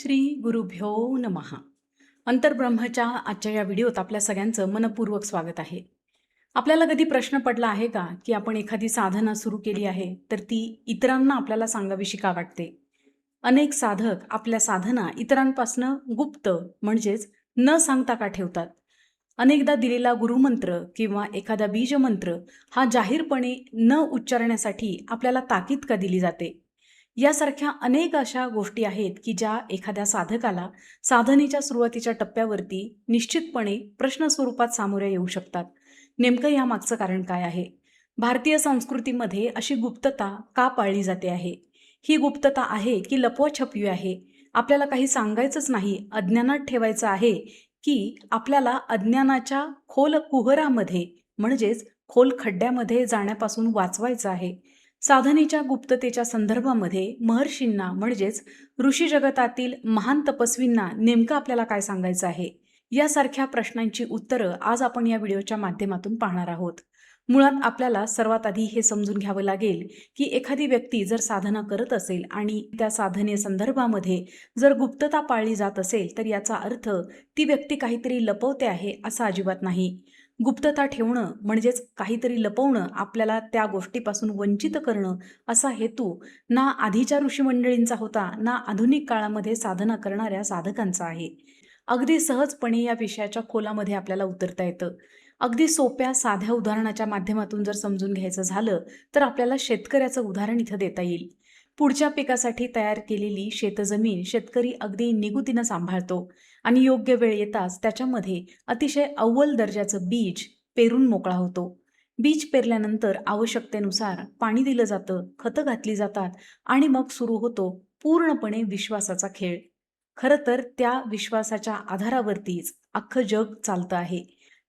श्री गुरुभ्यो नमः. अंतर्ब्रह्मच्या आजच्या या व्हिडिओत आपल्या सगळ्यांचं मनपूर्वक स्वागत आहे. आपल्याला कधी प्रश्न पडला आहे का की आपण एखादी साधना सुरू केली आहे तर ती इतरांना आपल्याला सांगावीशी का वाटते? अनेक साधक आपल्या साधना इतरांपासनं गुप्त म्हणजेच न सांगता का ठेवतात? अनेकदा दिलेला गुरुमंत्र किंवा एखादा बीजमंत्र हा जाहीरपणे न उच्चारण्यासाठी आपल्याला ताकीद का दिली जाते? यासारख्या अनेक अशा गोष्टी आहेत की ज्या एखाद्या साधकाला साधनेच्या सुरुवातीच्या टप्प्यावरती निश्चितपणे प्रश्न स्वरूपात सामोरे येऊ शकतात. नेमकं यामागचं कारण काय आहे? भारतीय संस्कृतीमध्ये अशी गुप्तता का पाळली जाते आहे? ही गुप्तता आहे की लपवाछपवी आहे? आपल्याला काही सांगायचंच नाही, अज्ञानात ठेवायचं आहे, की आपल्याला अज्ञानाच्या खोल कुहरामध्ये म्हणजेच खोल खड्ड्यामध्ये जाण्यापासून वाचवायचं आहे? साधनेच्या गुप्ततेच्या संदर्भामध्ये महर्षींना म्हणजेच ऋषी जगतातील महान तपस्वींना नेमकं आपल्याला काय सांगायचं आहे? यासारख्या प्रश्नांची उत्तरं आज आपण या व्हिडिओच्या माध्यमातून पाहणार आहोत. मुळात आपल्याला सर्वात आधी हे समजून घ्यावं लागेल की एखादी व्यक्ती जर साधना करत असेल आणि त्या साधनेसंदर्भामध्ये जर गुप्तता पाळली जात असेल तर याचा अर्थ ती व्यक्ती काहीतरी लपवते आहे असं अजिबात नाही. गुप्तता ठेवणं म्हणजेच काहीतरी लपवणं, आपल्याला त्या गोष्टीपासून वंचित करणं असा हेतू ना आधीच्या ऋषीमंडळींचा होता ना आधुनिक काळामध्ये साधना करणाऱ्या साधकांचा आहे. अगदी सहजपणे या विषयाच्या खोलामध्ये आपल्याला उतरता येतं. अगदी सोप्या साध्या उदाहरणाच्या माध्यमातून जर समजून घ्यायचं झालं तर आपल्याला शेतकऱ्याचं उदाहरण इथं देता येईल. पुढच्या पिकासाठी तयार केलेली शेतजमीन शेतकरी अगदी निगुतीनं सांभाळतो आणि योग्य वेळ येताच त्याच्यामध्ये अतिशय अव्वल दर्जाचं बीज पेरून मोकळा होतो. बीज पेरल्यानंतर आवश्यकतेनुसार पाणी दिलं जातं, खतं घातली जातात आणि मग सुरू होतो पूर्णपणे विश्वासाचा खेळ. खरं तर त्या विश्वासाच्या आधारावरतीच अख्खं जग चालतं आहे.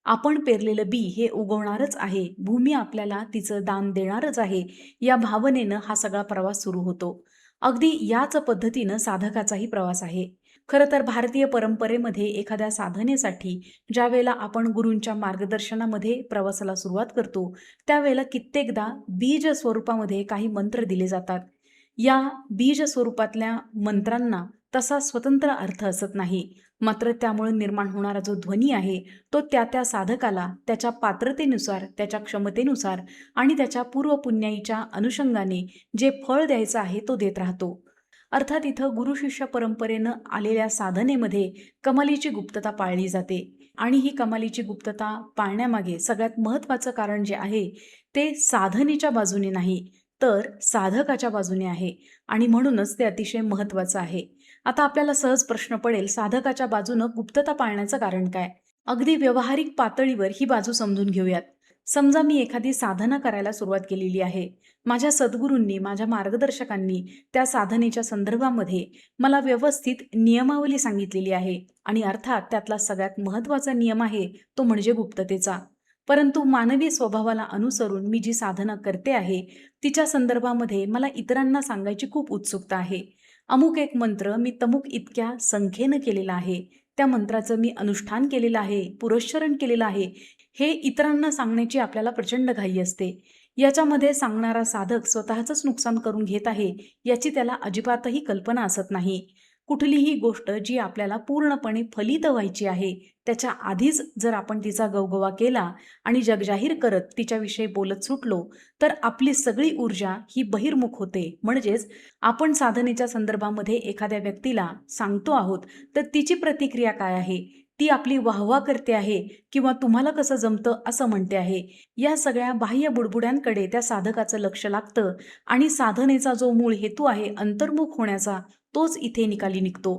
आपण पेरलेलं बी हे उगवणारच आहे, भूमी आपल्याला तिचं दान देणारच आहे, या भावनेनं हा सगळा प्रवास सुरू होतो. अगदी याच पद्धतीनं साधकाचाही प्रवास आहे. खरं तर भारतीय परंपरेमध्ये एखाद्या साधनेसाठी ज्या वेळेला आपण गुरूंच्या मार्गदर्शनामध्ये प्रवासाला सुरुवात करतो त्यावेळेला कित्येकदा बीज स्वरूपामध्ये काही मंत्र दिले जातात. या बीज स्वरूपातल्या मंत्रांना तसा स्वतंत्र अर्थ असत नाही, मात्र त्यामुळे निर्माण होणारा जो ध्वनी आहे तो त्या त्या साधकाला त्याच्या पात्रतेनुसार, त्याच्या क्षमतेनुसार आणि त्याच्या पूर्वपुण्याईच्या अनुषंगाने जे फळ द्यायचं आहे तो देत राहतो. अर्थात इथं गुरुशिष्य परंपरेनं आलेल्या साधनेमध्ये कमालीची गुप्तता पाळली जाते आणि ही कमालीची गुप्तता पाळण्यामागे सगळ्यात महत्त्वाचं कारण जे आहे ते साधनेच्या बाजूने नाही तर साधकाच्या बाजूने आहे आणि म्हणूनच ते अतिशय महत्त्वाचं आहे. आता आपल्याला सहज प्रश्न पडेल, साधकाच्या बाजूनं गुप्तता पाळण्याचं कारण काय? अगदी व्यावहारिक पातळीवर ही बाजू समजून घेऊयात. समजा मी एखादी साधना करायला सुरुवात केलेली आहे. माझ्या सद्गुरूंनी, माझ्या मार्गदर्शकांनी त्या साधनेच्या संदर्भामध्ये मला व्यवस्थित नियमावली सांगितलेली आहे आणि अर्थात त्यातला सगळ्यात महत्त्वाचा नियम आहे तो म्हणजे गुप्ततेचा. परंतु मानवी स्वभावाला अनुसरून मी जी साधना करते आहे तिच्या संदर्भामध्ये मला इतरांना सांगायची खूप उत्सुकता आहे. अमुक एक मंत्र मी तमुक इतक्या संख्येनं केलेला आहे, त्या मंत्राचं मी अनुष्ठान केलेलं आहे, पुरस्चरण केलेलं आहे, हे इतरांना सांगण्याची आपल्याला प्रचंड घाई असते. याच्यामध्ये सांगणारा साधक स्वतःचंच नुकसान करून घेत आहे याची त्याला अजिबातही कल्पना असत नाही. कुठलीही गोष्ट जी आपल्याला पूर्णपणे फलित व्हायची आहे त्याच्या आधीच जर आपण तिचा गवगवा केला आणि जगजाहीर करत तिच्याविषयी बोलत सुटलो तर आपली सगळी ऊर्जा ही बहिर्मुख होते. म्हणजेच आपण साधनेच्या संदर्भामध्ये एखाद्या व्यक्तीला सांगतो आहोत तर तिची प्रतिक्रिया काय आहे, ती आपली वाहवा करते आहे किंवा तुम्हाला कसं जमतं असं म्हणते आहे, या सगळ्या बाह्य बुडबुड्यांकडे त्या साधकाचं लक्ष लागतं आणि साधनेचा जो मूळ हेतू आहे अंतर्मुख होण्याचा तोच इथे निकाली निघतो.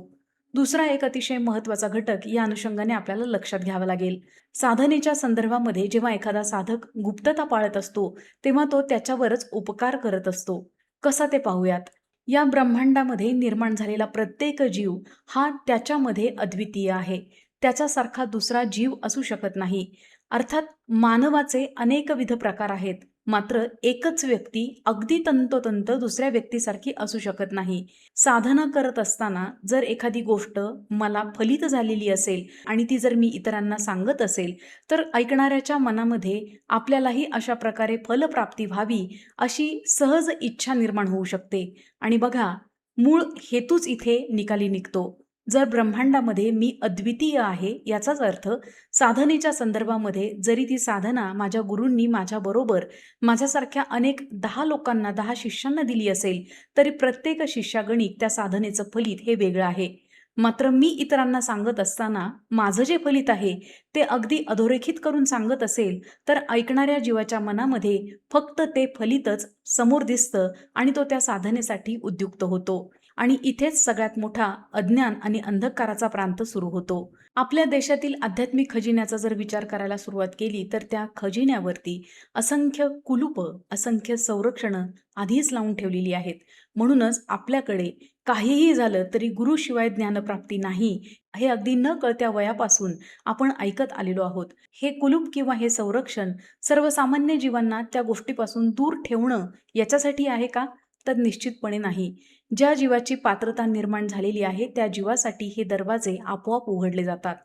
दुसरा एक अतिशय महत्त्वाचा घटक या अनुषंगाने आपल्याला लक्षात घ्यावा लागेल. साधनेच्या संदर्भामध्ये जेव्हा एखादा साधक गुप्तता पाळत असतो तेव्हा तो त्याच्यावरच उपकार करत असतो. कसा ते पाहूयात. या ब्रह्मांडामध्ये निर्माण झालेला प्रत्येक जीव हा त्याच्यामध्ये अद्वितीय आहे. त्याच्यासारखा दुसरा जीव असू शकत नाही. अर्थात मानवाचे अनेकविध प्रकार आहेत, मात्र एकच व्यक्ती अगदी तंतोतंत दुसऱ्या व्यक्तीसारखी असू शकत नाही. साधना करत असताना जर एखादी गोष्ट मला फलित झालेली असेल आणि ती जर मी इतरांना सांगत असेल तर ऐकणाऱ्याच्या मनामध्ये आपल्यालाही अशा प्रकारे फलप्राप्ती व्हावी अशी सहज इच्छा निर्माण होऊ शकते आणि बघा, मूळ हेतूच इथे निकाली निघतो. जर ब्रह्मांडामध्ये मी अद्वितीय आहे याचाच अर्थ साधनेच्या संदर्भामध्ये जरी ती साधना माझ्या गुरूंनी माझ्याबरोबर माझ्यासारख्या अनेक 10 लोकांना 10 शिष्यांना दिली असेल तरी प्रत्येक शिष्यागणिक त्या साधनेचं फलित हे वेगळं आहे. मात्र मी इतरांना सांगत असताना माझं जे फलित आहे ते अगदी अधोरेखित करून सांगत असेल तर ऐकणाऱ्या जीवाच्या मनामध्ये फक्त ते फलितच समोर दिसतं आणि तो त्या साधनेसाठी उद्युक्त होतो. आणि इथेच सगळ्यात मोठा अज्ञान आणि अंधकाराचा प्रांत सुरू होतो. आपल्या देशातील आध्यात्मिक खजिन्याचा जर विचार करायला सुरुवात केली तर त्या खजिन्यावरती असंख्य कुलूप, असंख्य संरक्षणं आधीच लावून ठेवलेली आहेत. म्हणूनच आपल्याकडे काहीही झालं तरी गुरुशिवाय ज्ञानप्राप्ती नाही हे अगदी न कळत्या वयापासून आपण ऐकत आलेलो आहोत. हे कुलूप किंवा हे संरक्षण सर्वसामान्य जीवांना त्या गोष्टीपासून दूर ठेवणं याच्यासाठी आहे का? तर निश्चितपणे नाही. ज्या जीवाची पात्रता निर्माण झालेली आहे त्या जीवासाठी हे दरवाजे आपोआप उघडले जातात.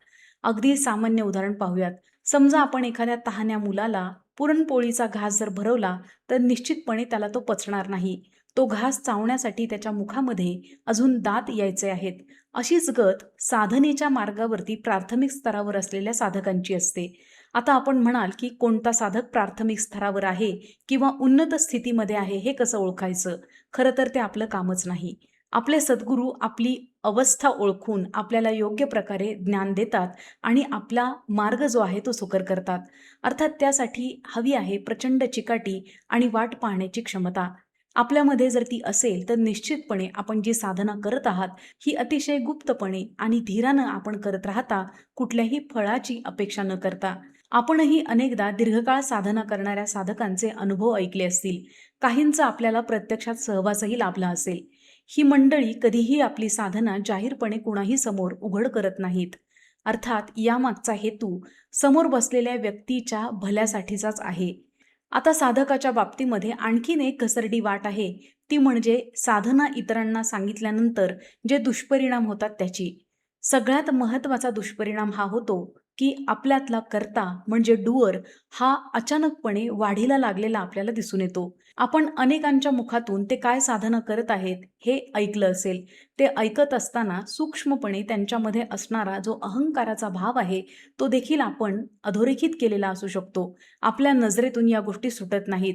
अगदी सामान्य उदाहरण पाहूयात. समजा आपण एखाद्या तहान्या मुलाला पुरणपोळीचा घास जर भरवला तर निश्चितपणे त्याला तो पचणार नाही. तो घास चावण्यासाठी त्याच्या मुखामध्ये अजून दात यायचे आहेत. अशीच गत साधनेच्या मार्गावरती प्राथमिक स्तरावर असलेल्या साधकांची असते. आता आपण म्हणाल की कोणता साधक प्राथमिक स्तरावर आहे किंवा उन्नत स्थितीमध्ये आहे हे कसं ओळखायचं? खरं तर ते आपलं कामच नाही. आपले सद्गुरू आपली अवस्था ओळखून आपल्याला योग्य प्रकारे ज्ञान देतात आणि आपला मार्ग जो आहे तो सुकर करतात. अर्थात त्यासाठी हवी आहे प्रचंड चिकाटी आणि वाट पाहण्याची क्षमता. आपल्यामध्ये जर ती असेल तर निश्चितपणे आपण जी साधना करत आहात ही अतिशय गुप्तपणे आणि धीरानं आपण करत राहता, कुठल्याही फळाची अपेक्षा न करता. आपणही अनेकदा दीर्घकाळ साधना करणाऱ्या साधकांचे अनुभव ऐकले असतील. काहींचा आपल्याला प्रत्यक्षात सहवासही लाभला असेल. ही मंडळी कधीही आपली साधना जाहीरपणे कुणाही समोर उघड करत नाहीत. अर्थात यामागचा हेतू समोर बसलेल्या व्यक्तीच्या भल्यासाठीचाच आहे. आता साधकाच्या बाबतीमध्ये आणखीन एक घसरडी वाट आहे, ती म्हणजे साधना इतरांना सांगितल्यानंतर जे दुष्परिणाम होतात त्याची. सगळ्यात महत्त्वाचा दुष्परिणाम हा होतो की आपल्यातला कर्ता म्हणजे डुअर हा अचानकपणे वाढीला लागलेला आपल्याला दिसून येतो. आपण अनेकांच्या मुखातून ते काय साधना करत आहेत हे ऐकलं असेल. ते ऐकत असताना सूक्ष्मपणे त्यांच्यामध्ये असणारा जो अहंकाराचा भाव आहे तो देखील आपण अधोरेखित केलेला असू शकतो. आपल्या नजरेतून या गोष्टी सुटत नाहीत.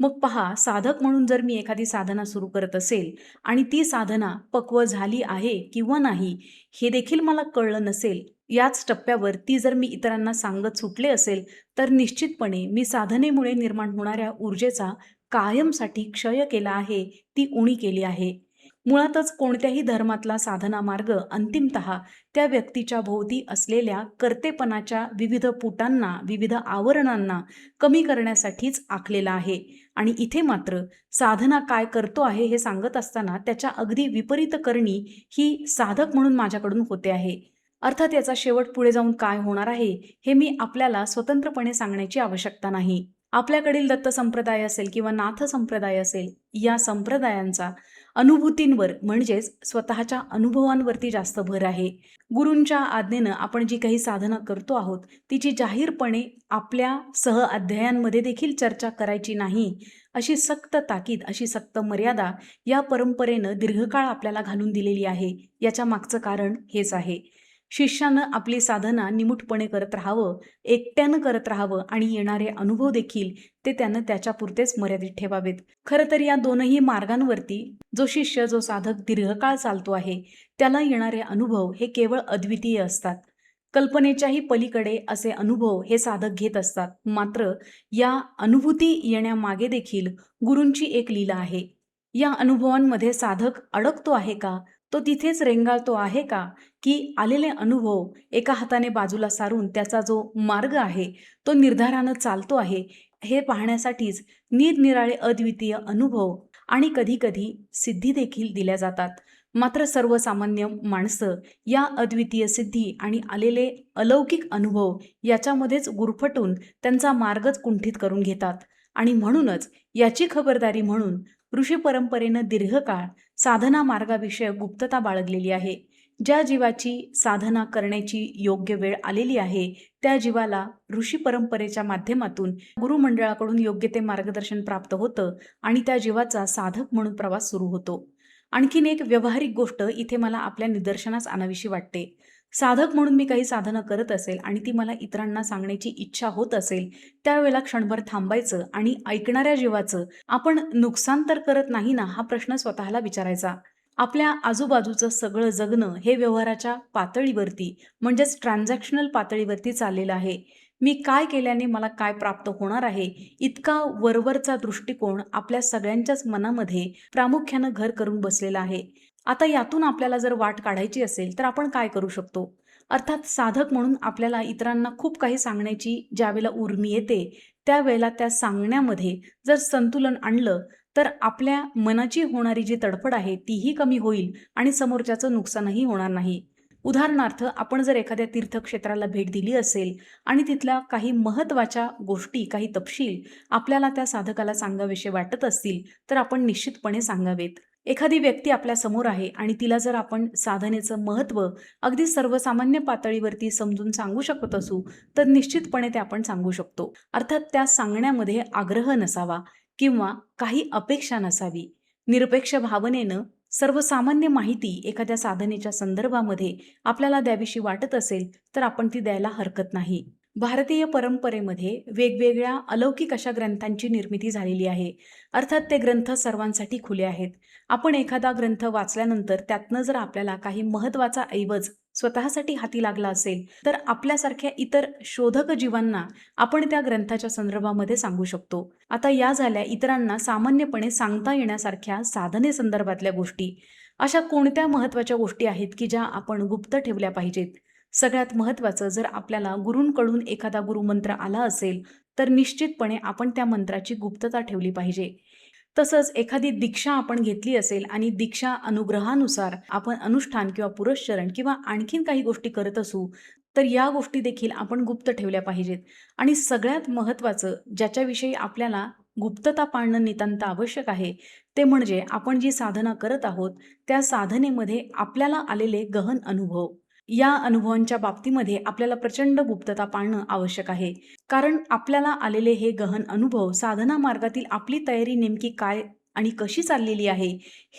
मग पहा, साधक म्हणून जर मी एखादी साधना सुरू करत असेल आणि ती साधना पक्व झाली आहे किंवा नाही हे देखील मला कळलं नसेल, याच टप्प्यावर ती जर मी इतरांना सांगत सुटले असेल तर निश्चितपणे मी साधनेमुळे निर्माण होणाऱ्या ऊर्जेचा कायमसाठी क्षय केला आहे, ती उणी केली आहे. मुळातच कोणत्याही धर्मातला साधना मार्ग अंतिमतः त्या व्यक्तीच्या भोवती असलेल्या कर्तेपणाच्या विविध पुटांना, विविध आवरणांना कमी करण्यासाठीच आखलेला आहे. आणि इथे मात्र साधना काय करतो आहे हे सांगत असताना त्याच्या अगदी विपरीत करणी ही साधक म्हणून माझ्याकडून होते आहे. अर्थात याचा शेवट पुढे जाऊन काय होणार आहे हे मी आपल्याला स्वतंत्रपणे सांगण्याची आवश्यकता नाही. आपल्याकडील दत्त संप्रदाय असेल किंवा नाथ संप्रदाय असेल, या संप्रदायांचा अनुभूतींवर म्हणजेच स्वतःच्या अनुभवांवरती जास्त भर आहे. गुरूंच्या आज्ञेनं आपण जी काही साधना करतो आहोत तिची जाहीरपणे आपल्या सहअध्यायांमध्ये देखील चर्चा करायची नाही, अशी सक्त ताकीद, अशी सक्त मर्यादा या परंपरेनं दीर्घकाळ आपल्याला घालून दिलेली आहे. याच्या मागचं कारण हेच आहे. शिष्यानं आपली साधना निमूटपणे करत राहावं, एकट्यानं करत राहावं आणि येणारे अनुभव देखील ते त्यानं त्याच्यापुरतेच मर्यादित ठेवावेत. खरं तर या दोनही मार्गांवरती जो शिष्य, जो साधक दीर्घकाळ चालतो आहे त्याला येणारे अनुभव हे केवळ अद्वितीय असतात. कल्पनेच्याही पलीकडे असे अनुभव हे साधक घेत असतात. मात्र या अनुभूती येण्यामागे देखील गुरूंची एक लीला आहे. या अनुभवांमध्ये साधक अडकतो आहे का? तो तिथेच रेंगाळतो आहे का? की आलेले अनुभव एका हाताने बाजूला सारून त्याचा जो मार्ग आहे तो निर्धारानं चालतो आहे हे पाहण्यासाठीच निरनिराळे अद्वितीय अनुभव आणि कधीकधी सिद्धी देखील दिल्या जातात. मात्र सर्वसामान्य माणसं या अद्वितीय सिद्धी आणि आलेले अलौकिक अनुभव याच्यामध्येच गुरफटून त्यांचा मार्गच कुंठित करून घेतात. आणि म्हणूनच याची खबरदारी म्हणून ऋषी परंपरेनं दीर्घकाळ साधना मार्गाविषयक गुप्तता बाळगलेली आहे. ज्या जीवाची साधना करण्याची योग्य वेळ आलेली आहे त्या जीवाला ऋषी परंपरेच्या माध्यमातून गुरुमंडळाकडून योग्य ते मार्गदर्शन प्राप्त होतं आणि त्या जीवाचा साधक म्हणून प्रवास सुरू होतो. आणखीन एक व्यावहारिक गोष्ट इथे मला आपल्या निदर्शनास आणावीशी वाटते. साधक म्हणून मी काही साधनं करत असेल आणि ती मला इतरांना सांगण्याची इच्छा होत असेल, त्यावेळेला क्षणभर थांबायचं आणि ऐकणाऱ्या जीवाचं आपण नुकसान तर करत नाही ना, हा प्रश्न स्वतःला विचारायचा. आपल्या आजूबाजूचं सगळं जगणं हे व्यवहाराच्या पातळीवरती म्हणजेच ट्रान्झॅक्शनल पातळीवरती चाललेलं आहे. मी काय केल्याने मला काय प्राप्त होणार आहे, इतका वरवरचा दृष्टिकोन आपल्या सगळ्यांच्याच मनामध्ये प्रामुख्यानं घर करून बसलेला आहे. आता यातून आपल्याला जर वाट काढायची असेल तर आपण काय करू शकतो? अर्थात साधक म्हणून आपल्याला इतरांना खूप काही सांगण्याची ज्यावेळेला उर्मी येते, त्यावेळेला त्या सांगण्यामध्ये जर संतुलन आणलं तर आपल्या मनाची होणारी जी तडफड आहे तीही कमी होईल आणि समोरच्याचं नुकसानही होणार नाही. उदाहरणार्थ, आपण जर एखाद्या तीर्थक्षेत्राला भेट दिली असेल आणि तिथल्या काही महत्त्वाच्या गोष्टी, काही तपशील आपल्याला त्या साधकाला सांगावेसे वाटत असतील, तर आपण निश्चितपणे सांगावेत. एखादी व्यक्ती आपल्या समोर आहे आणि तिला जर आपण साधनेचं महत्त्व अगदी सर्वसामान्य पातळीवरती समजून सांगू शकत असू, तर निश्चितपणे ते आपण सांगू शकतो. अर्थात त्या सांगण्यामध्ये आग्रह नसावा किंवा काही अपेक्षा नसावी. निरपेक्ष भावनेनं सर्वसामान्य माहिती एखाद्या साधनेच्या संदर्भामध्ये आपल्याला द्यावीशी वाटत असेल, तर आपण ती द्यायला हरकत नाही. भारतीय परंपरेमध्ये वेगवेगळ्या अलौकिक अशा ग्रंथांची निर्मिती झालेली आहे. अर्थात ते ग्रंथ सर्वांसाठी खुले आहेत. आपण एखादा ग्रंथ वाचल्यानंतर त्यातनं जर आपल्याला काही महत्त्वाचा ऐवज स्वतःसाठी हाती लागला असेल, तर आपल्यासारख्या इतर शोधक जीवांना आपण त्या ग्रंथाच्या संदर्भामध्ये सांगू शकतो. आता या झाल्या इतरांना सामान्यपणे सांगता येण्यासारख्या साधने संदर्भातल्या गोष्टी. अशा कोणत्या महत्त्वाच्या गोष्टी आहेत की ज्या आपण गुप्त ठेवल्या पाहिजेत? सगळ्यात महत्त्वाचं, जर आपल्याला गुरूंकडून एखादा गुरुमंत्र आला असेल, तर निश्चितपणे आपण त्या मंत्राची गुप्तता ठेवली पाहिजे. तसंच एखादी दीक्षा आपण घेतली असेल आणि दीक्षा अनुग्रहानुसार आपण अनुष्ठान किंवा पुरस्चरण किंवा आणखीन काही गोष्टी करत असू, तर या गोष्टी देखील आपण गुप्त ठेवल्या पाहिजेत. आणि सगळ्यात महत्त्वाचं, ज्याच्याविषयी आपल्याला गुप्तता पाळणं नितांत आवश्यक आहे, ते म्हणजे आपण जी साधना करत आहोत, त्या साधनेमध्ये आपल्याला आलेले गहन अनुभव. या अनुभवांच्या बाबतीमध्ये आपल्याला प्रचंड गुप्तता पाळणं आवश्यक आहे. कारण आपल्याला आलेले हे गहन अनुभव साधना मार्गातील आपली तयारी नेमकी काय आणि कशी चाललेली आहे,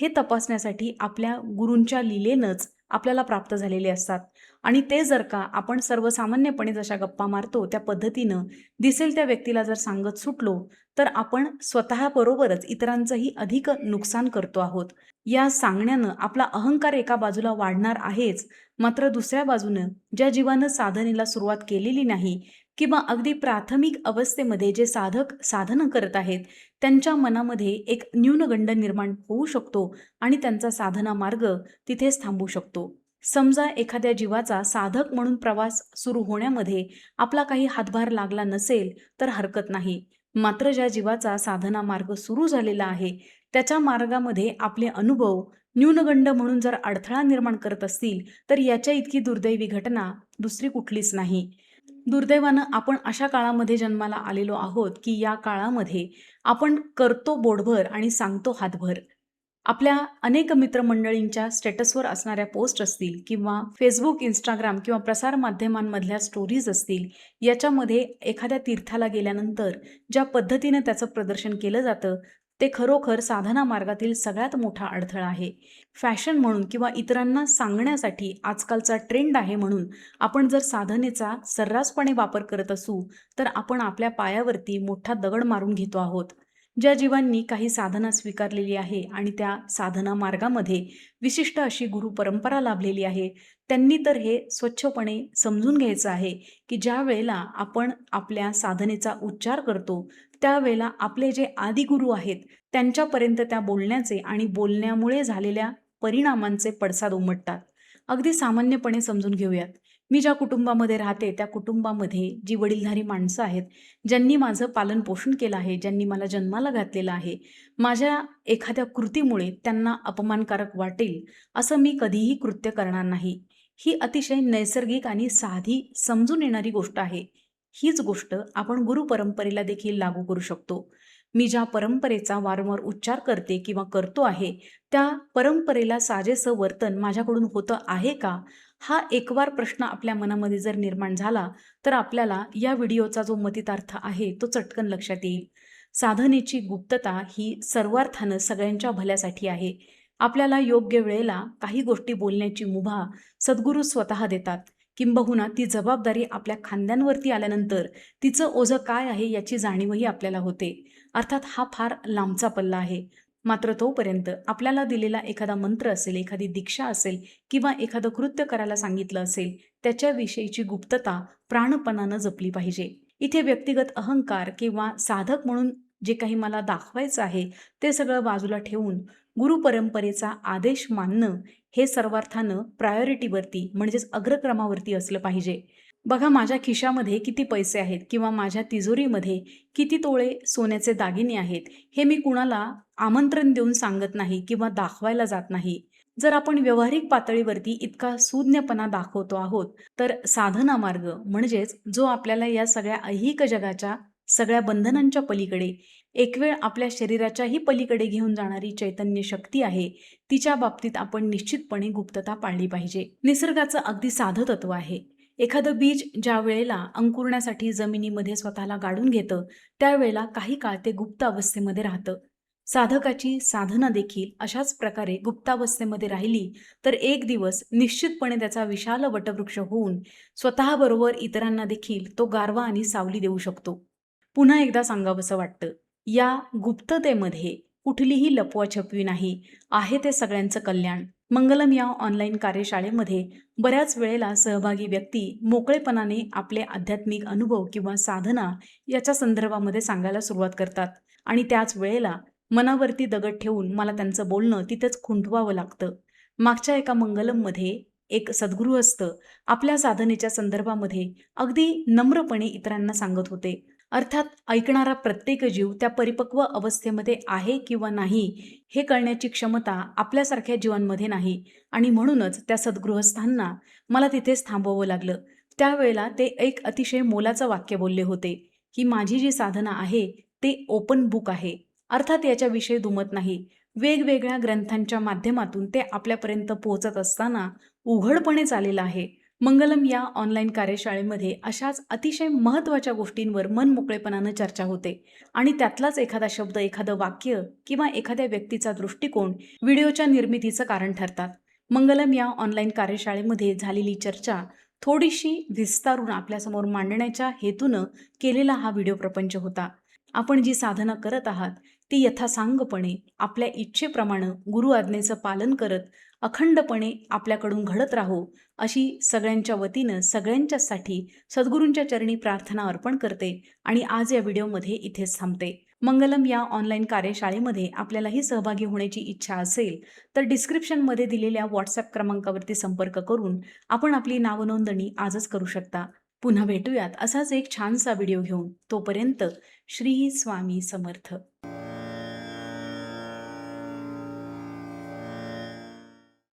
हे तपासण्यासाठी आपल्या गुरूंच्या लीलेनंच आपल्याला प्राप्त झालेले असतात. आणि ते जर का आपण सर्वसामान्यपणे जशा गप्पा मारतो त्या पद्धतीनं दिसेल त्या व्यक्तीला जर सांगत सुटलो, तर आपण स्वतःबरोबरच इतरांचंही अधिक नुकसान करतो आहोत. या सांगण्यानं आपला अहंकार एका बाजूला वाढणार आहेच, मात्र दुसऱ्या बाजूनं ज्या जीवानं साधनेला सुरुवात केलेली नाही किंवा अगदी प्राथमिक अवस्थेमध्ये जे साधक साधनं करत आहेत, त्यांच्या मनामध्ये एक न्यूनगंड निर्माण होऊ शकतो आणि त्यांचा साधना मार्ग तिथेच थांबू शकतो. समजा एखाद्या जीवाचा साधक म्हणून प्रवास सुरू होण्यामध्ये आपला काही हातभार लागला नसेल, तर हरकत नाही. मात्र ज्या जीवाचा साधना मार्ग सुरू झालेला आहे, त्याच्या मार्गामध्ये आपले अनुभव न्यूनगंड म्हणून जर अडथळा निर्माण करत असतील, तर याच्या इतकी दुर्दैवी घटना दुसरी कुठलीच नाही. दुर्दैवानं आपण अशा काळामध्ये जन्माला आलेलो आहोत, की या काळामध्ये आपण करतो बोटभर आणि सांगतो हातभर. आपल्या अनेक मित्रमंडळींच्या स्टेटसवर असणाऱ्या पोस्ट असतील किंवा फेसबुक, इंस्टाग्राम किंवा प्रसारमाध्यमांमधल्या स्टोरीज असतील, याच्यामध्ये एखाद्या तीर्थाला गेल्यानंतर ज्या पद्धतीनं त्याचं प्रदर्शन केलं जातं, ते खरोखर साधना मार्गातील सगळ्यात मोठा अडथळा आहे. फॅशन म्हणून किंवा इतरांना सांगण्यासाठी आजकालचा ट्रेंड आहे म्हणून आपण जर साधनेचा सर्रासपणे वापर करत असू, तर आपण आपल्या पायावरती मोठा दगड मारून घेतो आहोत. ज्या जीवांनी काही साधना स्वीकारलेली आहे आणि त्या साधना मार्गामध्ये विशिष्ट अशी गुरु परंपरा लाभलेली आहे, त्यांनी तर हे स्वच्छपणे समजून घ्यायचं आहे की ज्या वेळेला आपण आपल्या साधनेचा उच्चार करतो, त्यावेळेला आपले जे आदिगुरु आहेत, त्यांच्यापर्यंत त्या बोलण्याचे आणि बोलण्यामुळे झालेल्या परिणामांचे पडसाद उमटतात. अगदी सामान्यपणे समजून घेऊयात. मी ज्या कुटुंबामध्ये राहते, त्या कुटुंबामध्ये जी वडीलधारी माणसं आहेत, ज्यांनी माझं पालनपोषण केलं आहे, ज्यांनी मला जन्माला घातलेलं आहे, माझ्या एखाद्या कृतीमुळे त्यांना अपमानकारक वाटेल, असं मी कधीही कृत्य करणार नाही. ही अतिशय नैसर्गिक आणि साधी समजून येणारी गोष्ट आहे. हीच गोष्ट आपण गुरुपरंपरेला देखील लागू करू शकतो. मी ज्या परंपरेचा वारंवार उच्चार करते किंवा करतो आहे, त्या परंपरेला साजेसं वर्तन माझ्याकडून होतं आहे का? हा एकवार प्रश्न आपल्या मनामध्ये जर निर्माण झाला, तर आपल्याला या व्हिडिओचा जो मतितार्थ आहे, तो चटकन लक्षात येईल. साधनेची गुप्तता ही सर्वार्थानं सगळ्यांच्या भल्यासाठी आहे. आपल्याला योग्य वेळेला काही गोष्टी बोलण्याची मुभा सद्गुरू स्वतः देतात. किंबहुना ती जबाबदारी आपल्या खांद्यांवरती आल्यानंतर तिचं ओझं काय आहे याची जाणीवही आपल्याला होते. अर्थात हा फार लांबचा पल्ला आहे. मात्र तोपर्यंत आपल्याला दिलेला एखादा मंत्र असेल, एखादी दीक्षा असेल किंवा एखादं कृत्य करायला सांगितलं असेल, त्याच्याविषयीची गुप्तता प्राणपणानं जपली पाहिजे. इथे व्यक्तिगत अहंकार किंवा साधक म्हणून जे काही मला दाखवायचं आहे ते सगळं बाजूला ठेवून गुरुपरंपरेचा आदेश मानणं हे सर्वार्थानं प्रायोरिटीवरती म्हणजेच अग्रक्रमावरती असलं पाहिजे. बघा, माझ्या खिशामध्ये किती पैसे आहेत किंवा माझ्या तिजोरीमध्ये किती तोळे सोन्याचे दागिने आहेत, हे मी कुणाला आमंत्रण देऊन सांगत नाही किंवा दाखवायला जात नाही. जर आपण व्यावहारिक पातळीवरती इतका सूज्ञपणा दाखवतो आहोत, तर साधना मार्ग म्हणजेच जो आपल्याला या सगळ्या ऐहिक जगाच्या सगळ्या बंधनांच्या पलीकडे एक वेळ आपल्या शरीराच्याही पलीकडे घेऊन जाणारी चैतन्य शक्ती आहे, तिच्या बाबतीत आपण निश्चितपणे गुप्तता पाळली पाहिजे. निसर्गाचं अगदी साधं तत्व आहे. एखादं बीज ज्या वेळेला अंकुरण्यासाठी जमिनीमध्ये स्वतःला गाडून घेतं, त्यावेळेला काही काळ ते गुप्त अवस्थेमध्ये राहतं. साधकाची साधना देखील अशाच प्रकारे गुप्तावस्थेमध्ये राहिली तर एक दिवस निश्चितपणे त्याचा विशाल वटवृक्ष होऊन स्वतःबरोबर इतरांना देखील तो गारवा आणि सावली देऊ शकतो. पुन्हा एकदा सांगावंसं वाटतं, या गुप्ततेमध्ये कुठलीही लपवाछपवी नाही, आहे ते सगळ्यांचं कल्याण. मंगलम या ऑनलाईन कार्यशाळेमध्ये बऱ्याच वेळेला सहभागी व्यक्ती मोकळेपणाने आपले आध्यात्मिक अनुभव किंवा साधना याच्या संदर्भामध्ये सांगायला सुरुवात करतात आणि त्याच वेळेला मनावरती दगड ठेवून मला त्यांचं बोलणं तिथेच खुंटवावं लागतं. मागच्या एका मंगलममध्ये एक सद्गृहस्थ आपल्या साधनेच्या संदर्भामध्ये अगदी नम्रपणे इतरांना सांगत होते. अर्थात ऐकणारा प्रत्येक जीव त्या परिपक्व अवस्थेमध्ये आहे किंवा नाही हे कळण्याची क्षमता आपल्यासारख्या जीवांमध्ये नाही आणि म्हणूनच त्या सद्गृहस्थांना मला तिथेच थांबवावं लागलं. त्यावेळेला ते एक अतिशय मोलाचं वाक्य बोलले होते की माझी जी साधना आहे ते ओपन बुक आहे. अर्थात याच्याविषयी दुमत नाही. वेगवेगळ्या ग्रंथांच्या माध्यमातून ते आपल्यापर्यंत पोहोचत असताना उघडपणे चाललेलं आहे. मंगलम या ऑनलाईन कार्यशाळेमध्ये अशाच अतिशय महत्त्वाच्या गोष्टींवर मन मोकळेपणानं चर्चा होते आणि त्यातलाच एखादा शब्द, एखादं वाक्य किंवा एखाद्या व्यक्तीचा दृष्टिकोन व्हिडिओच्या निर्मितीचं कारण ठरतात. मंगलम या ऑनलाईन कार्यशाळेमध्ये झालेली चर्चा थोडीशी विस्तारून आपल्यासमोर मांडण्याच्या हेतूनं केलेला हा व्हिडिओ प्रपंच होता. आपण जी साधना करत आहात ती यथासांगपणे आपल्या इच्छेप्रमाणे गुरु आज्ञेचं पालन करत अखंडपणे आपल्याकडून घडत राहो अशी सगळ्यांच्या वतीनं सगळ्यांच्यासाठी सद्गुरूंच्या चरणी प्रार्थना अर्पण करते आणि आज या व्हिडिओमध्ये इथेच थांबते. मंगलम या ऑनलाईन कार्यशाळेमध्ये आपल्यालाही सहभागी होण्याची इच्छा असेल तर डिस्क्रिप्शनमध्ये दिलेल्या व्हॉट्सॲप क्रमांकावरती संपर्क करून आपण आपली नावनोंदणी आजच करू शकता. पुन्हा भेटूयात असाच एक छानसा व्हिडिओ घेऊन. तोपर्यंत श्री स्वामी समर्थ.